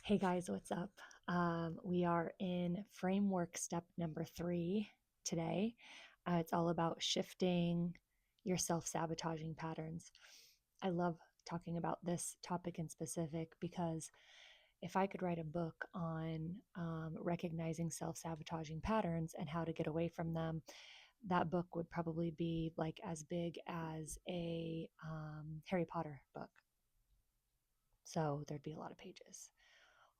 Hey guys, what's up? We are in framework step number 3 today. It's all about shifting your self sabotaging patterns. I love talking about this topic in specific because if I could write a book on recognizing self sabotaging patterns and how to get away from them, that book would probably be like as big as a Harry Potter book. So there'd be a lot of pages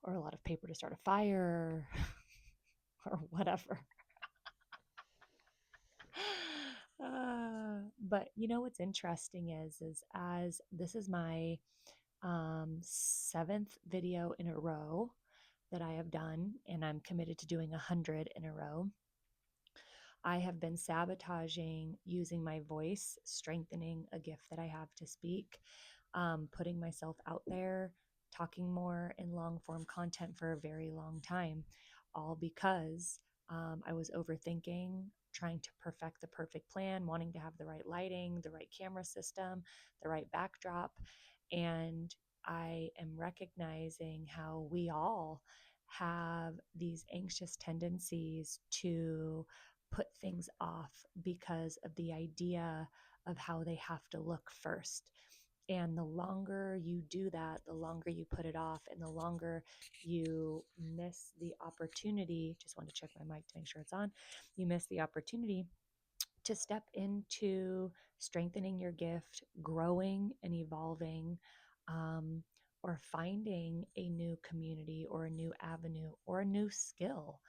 or a lot of paper to start a fire or whatever. But you know what's interesting is as this is my seventh video in a row that I have done, and I'm committed to doing 100 in a row. I have been sabotaging using my voice, strengthening a gift that I have to speak, putting myself out there, talking more in long form content for a very long time, all because I was overthinking, trying to perfect the perfect plan, wanting to have the right lighting, the right camera system, the right backdrop. And I am recognizing how we all have these anxious tendencies to put things off because of the idea of how they have to look first. And the longer you do that, the longer you put it off, and the longer you miss the opportunity. Just want to check my mic to make sure it's on. You miss the opportunity to step into strengthening your gift, growing and evolving, um, or finding a new community or a new avenue or a new skill.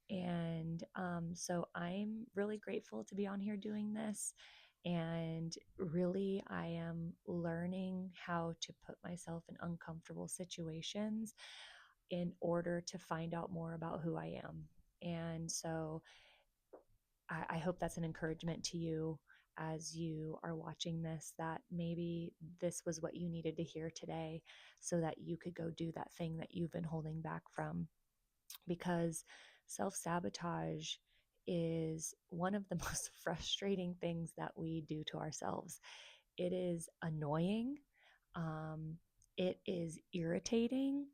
And so I'm really grateful to be on here doing this. And really, I am learning how to put myself in uncomfortable situations in order to find out more about who I am. And so I hope that's an encouragement to you as you are watching this, that maybe this was what you needed to hear today so that you could go do that thing that you've been holding back from. Because self sabotage is one of the most frustrating things that we do to ourselves. It is annoying. Um, it is irritating,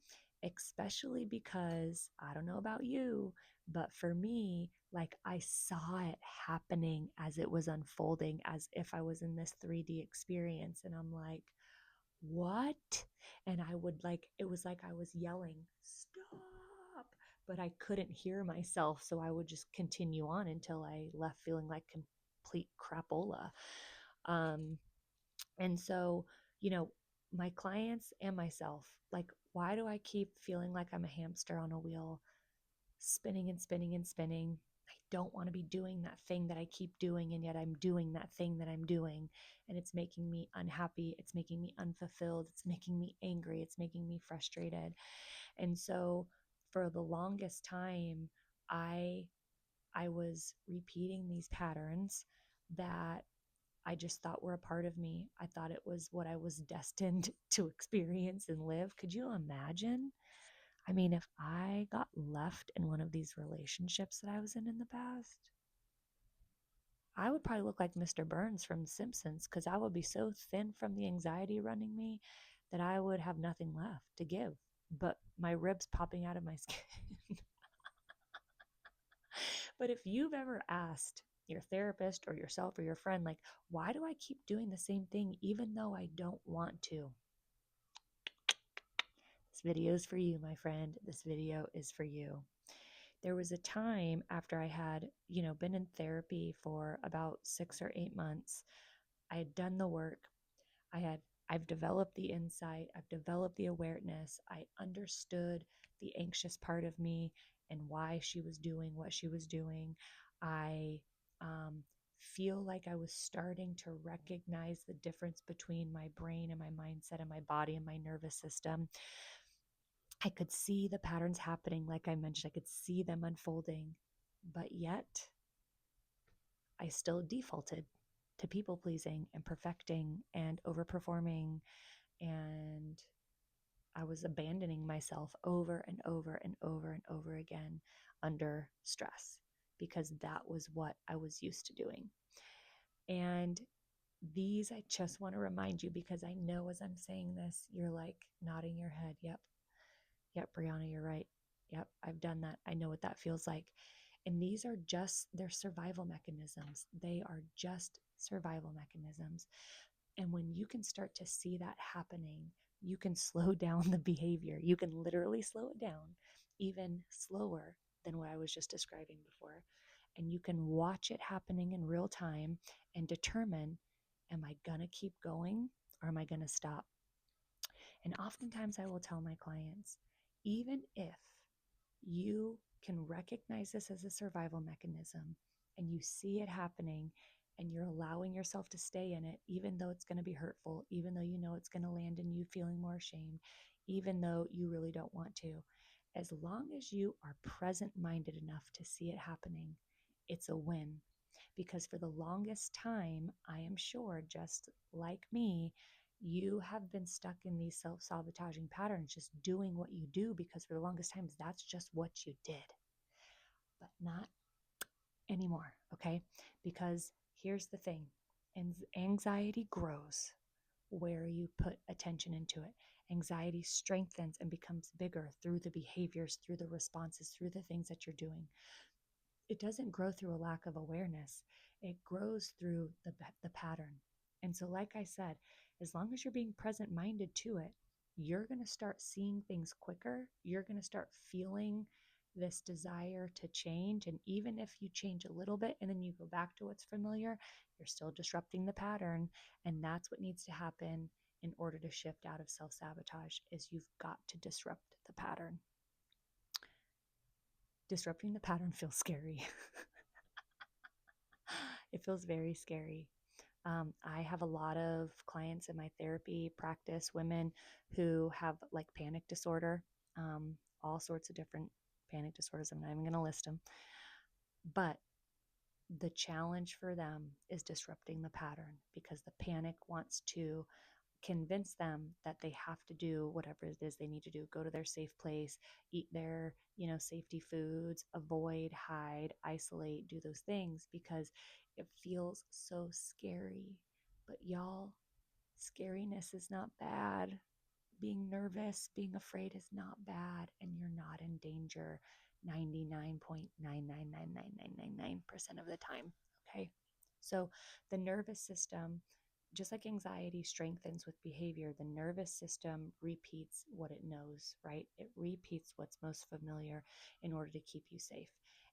especially because I don't know about you, but for me, like I saw it happening as it was unfolding, as if I was in this 3D experience. And I'm like, what? And I would like, it was like I was yelling, stop, but I couldn't hear myself. So I would just continue on until I left feeling like complete crapola. Um, and so, you know, my clients and myself, like, why do I keep feeling like I'm a hamster on a wheel, spinning and spinning and spinning? I don't want to be doing that thing that I keep doing, and yet I'm doing that thing that I'm doing. And it's making me unhappy. It's making me unfulfilled. It's making me angry. It's making me frustrated. And so for the longest time, I I was repeating these patterns that I just thought were a part of me. I thought it was what I was destined to experience and live. Could you imagine? I mean, if I got left in one of these relationships that I was in the past, I would probably look like Mr. Burns from Simpsons because I would be so thin from the anxiety running me that I would have nothing left to give but my ribs popping out of my skin. But if you've ever asked your therapist or yourself or your friend, like, why do I keep doing the same thing even though I don't want to? This video is for you, my friend. This video is for you. There was a time after I had, been in therapy for about 6 or 8 months. I had done the work. I had I've developed the insight, I've developed the awareness. I understood the anxious part of me and why she was doing what she was doing. I feel like I was starting to recognize the difference between my brain and my mindset and my body and my nervous system. I could see the patterns happening, like I mentioned, I could see them unfolding, but yet I still defaulted to people pleasing and perfecting and overperforming, and I was abandoning myself over and over and over and over again under stress because that was what I was used to doing. And these, I just want to remind you because I know as I'm saying this, you're like nodding your head. Yep. Yep, Brianna, you're right. Yep, I've done that. I know what that feels like. And these are just their survival mechanisms. They are just survival mechanisms. And when you can start to see that happening, you can slow down the behavior. You can literally slow it down, even slower than what I was just describing before. And you can watch it happening in real time and determine, am I going to keep going or am I going to stop? And oftentimes I will tell my clients, even if you can recognize this as a survival mechanism and you see it happening and you're allowing yourself to stay in it, even though it's going to be hurtful, even though you know it's going to land in you feeling more ashamed, even though you really don't want to, as long as you are present minded enough to see it happening, it's a win. Because for the longest time, I am sure, just like me, you have been stuck in these self sabotaging patterns, just doing what you do because for the longest time, that's just what you did, but not anymore. Okay. Because here's the thing, anxiety grows where you put attention into it. Anxiety strengthens and becomes bigger through the behaviors, through the responses, through the things that you're doing. It doesn't grow through a lack of awareness. It grows through the pattern. And so, like I said, as long as you're being present minded to it, you're going to start seeing things quicker. You're going to start feeling this desire to change. And even if you change a little bit and then you go back to what's familiar, you're still disrupting the pattern. And that's what needs to happen in order to shift out of self sabotage is you've got to disrupt the pattern. Disrupting the pattern feels scary. It feels very scary. I have a lot of clients in my therapy practice, women who have like panic disorder, all sorts of different panic disorders. I'm not even going to list them. But the challenge for them is disrupting the pattern because the panic wants to convince them that they have to do whatever it is they need to do, go to their safe place, eat their safety foods, avoid, hide, isolate, do those things because it feels so scary. But y'all, scariness is not bad. Being nervous, being afraid is not bad, and you're not in danger 99.9999999% of the time. Okay. So the nervous system, just like anxiety strengthens with behavior, the nervous system repeats what it knows, right? It repeats what's most familiar in order to keep you safe.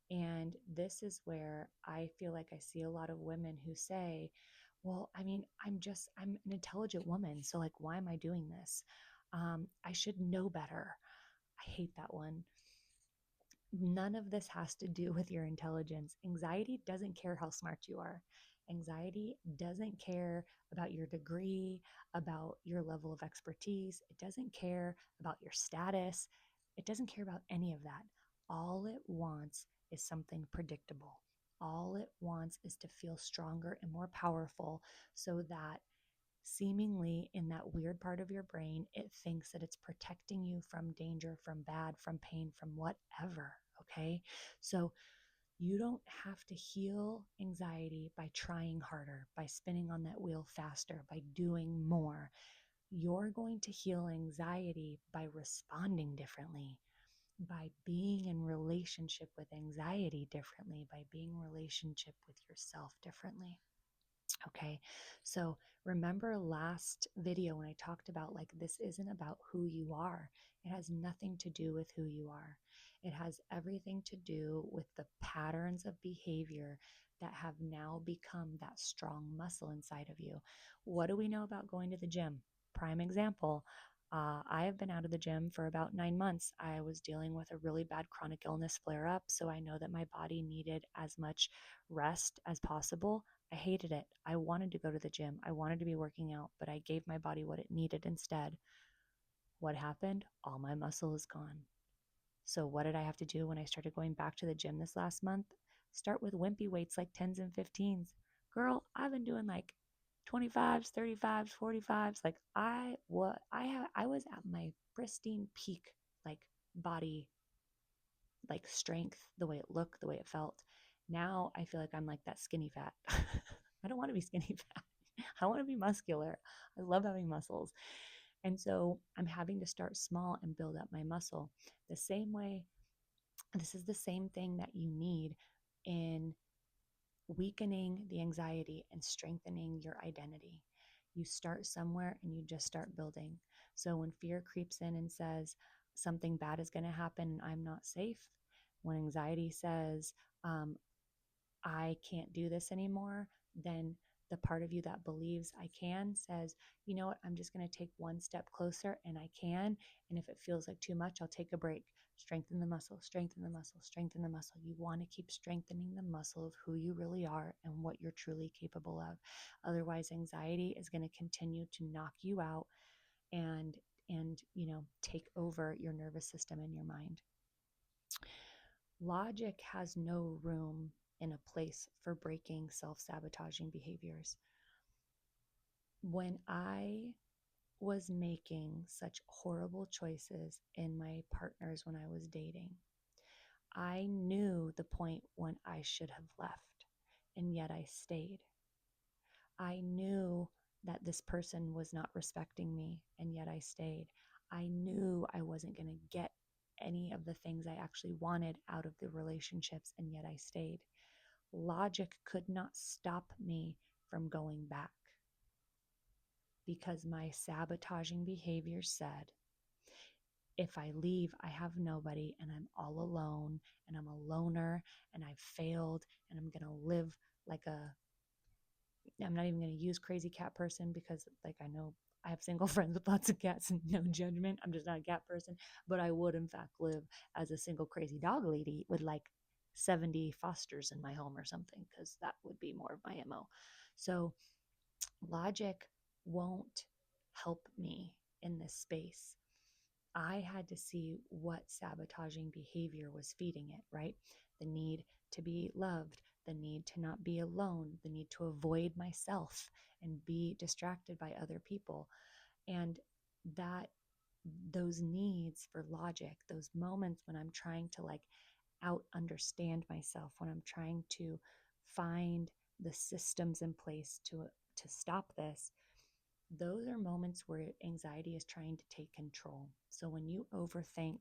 And this is where I feel like I see a lot of women who say, well, I mean, I'm an intelligent woman. So, like, why am I doing this? I should know better. I hate that one. None of this has to do with your intelligence. Anxiety doesn't care how smart you are. Anxiety doesn't care about your degree, about your level of expertise. It doesn't care about your status. It doesn't care about any of that. All it wants is something predictable. All it wants is to feel stronger and more powerful so that seemingly in that weird part of your brain, it thinks that it's protecting you from danger, from bad, from pain, from whatever. Okay. So you don't have to heal anxiety by trying harder, by spinning on that wheel faster, by doing more. You're going to heal anxiety by responding differently, by being in relationship with anxiety differently, by being in relationship with yourself differently. Okay, so remember last video when I talked about like this isn't about who you are. It has nothing to do with who you are. It has everything to do with the patterns of behavior that have now become that strong muscle inside of you. What do we know about going to the gym? Prime example. I have been out of the gym for about 9 months. I was dealing with a really bad chronic illness flare up, so I know that my body needed as much rest as possible. I hated it. I wanted to go to the gym. I wanted to be working out, but I gave my body what it needed instead. What happened? All my muscle is gone. So, what did I have to do when I started going back to the gym this last month? Start with wimpy weights like 10s and 15s. Girl, I've been doing like 25s, 35s, 45s. Like I was at my pristine peak like body like strength, the way it looked, the way it felt. Now I feel like I'm like that skinny fat. I don't want to be skinny fat. I want to be muscular. I love having muscles. And so I'm having to start small and build up my muscle. The same way, this is the same thing that you need in weakening the anxiety and strengthening your identity. You start somewhere and you just start building. So when fear creeps in and says something bad is going to happen and I'm not safe, when anxiety says, I can't do this anymore, then the part of you that believes I can says, you know what, I'm just going to take one step closer and I can. And if it feels like too much, I'll take a break. Strengthen the muscle, strengthen the muscle, strengthen the muscle. You want to keep strengthening the muscle of who you really are and what you're truly capable of. Otherwise, anxiety is going to continue to knock you out and take over your nervous system and your mind. Logic has no room in a place for breaking self-sabotaging behaviors. When I was making such horrible choices in my partners when I was dating, I knew the point when I should have left, and yet I stayed. I knew that this person was not respecting me, and yet I stayed. I knew I wasn't going to get any of the things I actually wanted out of the relationships, and yet I stayed. Logic could not stop me from going back because my sabotaging behavior said, if I leave, I have nobody and I'm all alone and I'm a loner and I've failed and I'm going to live like I'm not even going to use crazy cat person because like I know I have single friends with lots of cats and no judgment. I'm just not a cat person, but I would in fact live as a single crazy dog lady with like 70 fosters in my home or something, because that would be more of my MO. So logic won't help me in this space. I had to see what sabotaging behavior was feeding it, right? The need to be loved, the need to not be alone, the need to avoid myself and be distracted by other people. And that those needs for logic, those moments when I'm trying to like out understand myself, when I'm trying to find the systems in place to stop this, those are moments where anxiety is trying to take control. So when you overthink,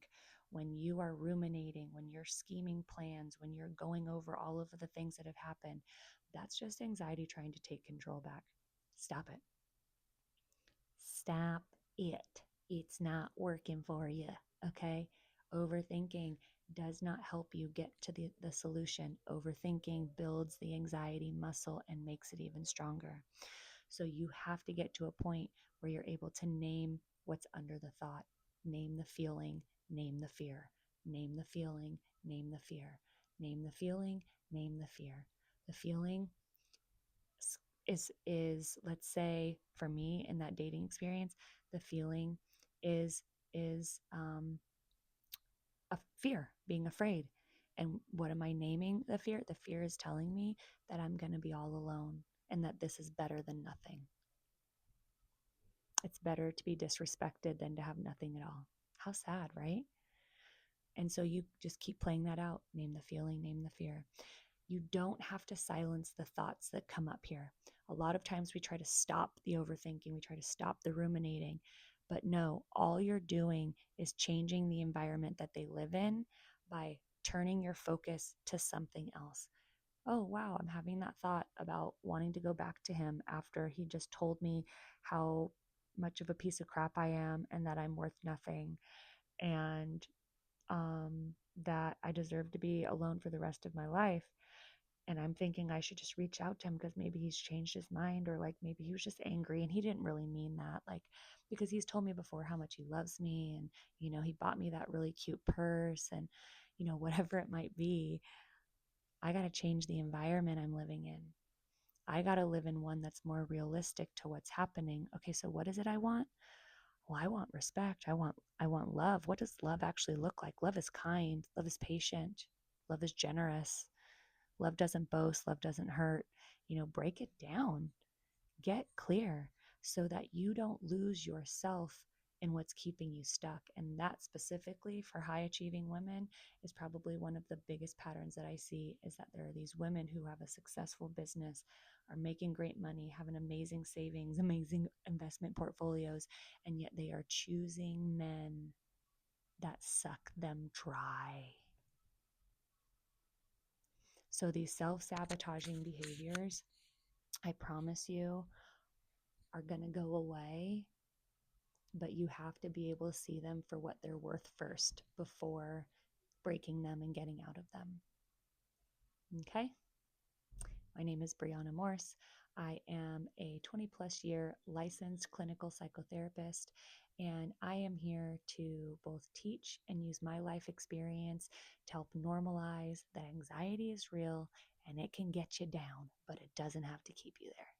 when you are ruminating, when you're scheming plans, when you're going over all of the things that have happened, that's just anxiety trying to take control back. Stop it. Stop it. It's not working for you. Okay. Overthinking does not help you get to the solution. Overthinking builds the anxiety muscle and makes it even stronger. So you have to get to a point where you're able to name what's under the thought, name the feeling, name the fear, name the feeling, name the fear, name the feeling, name the fear. The feeling is let's say for me in that dating experience, the feeling is is a fear, being afraid. And what am I naming the fear? The fear is telling me that I'm going to be all alone and that this is better than nothing. It's better to be disrespected than to have nothing at all. How sad, right? And so you just keep playing that out. Name the feeling, name the fear. You don't have to silence the thoughts that come up here. A lot of times we try to stop the overthinking, we try to stop the ruminating. But no, all you're doing is changing the environment that they live in by turning your focus to something else. Oh, wow, I'm having that thought about wanting to go back to him after he just told me how much of a piece of crap I am and that I'm worth nothing, and that I deserve to be alone for the rest of my life. And I'm thinking I should just reach out to him because maybe he's changed his mind, or like maybe he was just angry and he didn't really mean that. Like, because he's told me before how much he loves me and, he bought me that really cute purse and, whatever it might be. I got to change the environment I'm living in. I got to live in one that's more realistic to what's happening. Okay, so what is it I want? Well, I want respect. I want love. What does love actually look like? Love is kind, love is patient, love is generous. Love doesn't boast, love doesn't hurt. Break it down. Get clear so that you don't lose yourself and what's keeping you stuck. And that specifically for high achieving women is probably one of the biggest patterns that I see, is that there are these women who have a successful business, are making great money, have an amazing savings, amazing investment portfolios, and yet they are choosing men that suck them dry. So these self-sabotaging behaviors, I promise you, are going to go away, but you have to be able to see them for what they're worth first before breaking them and getting out of them. Okay? My name is Brianna Morse. I am a 20 plus year licensed clinical psychotherapist, and I am here to both teach and use my life experience to help normalize that anxiety is real and it can get you down, but it doesn't have to keep you there.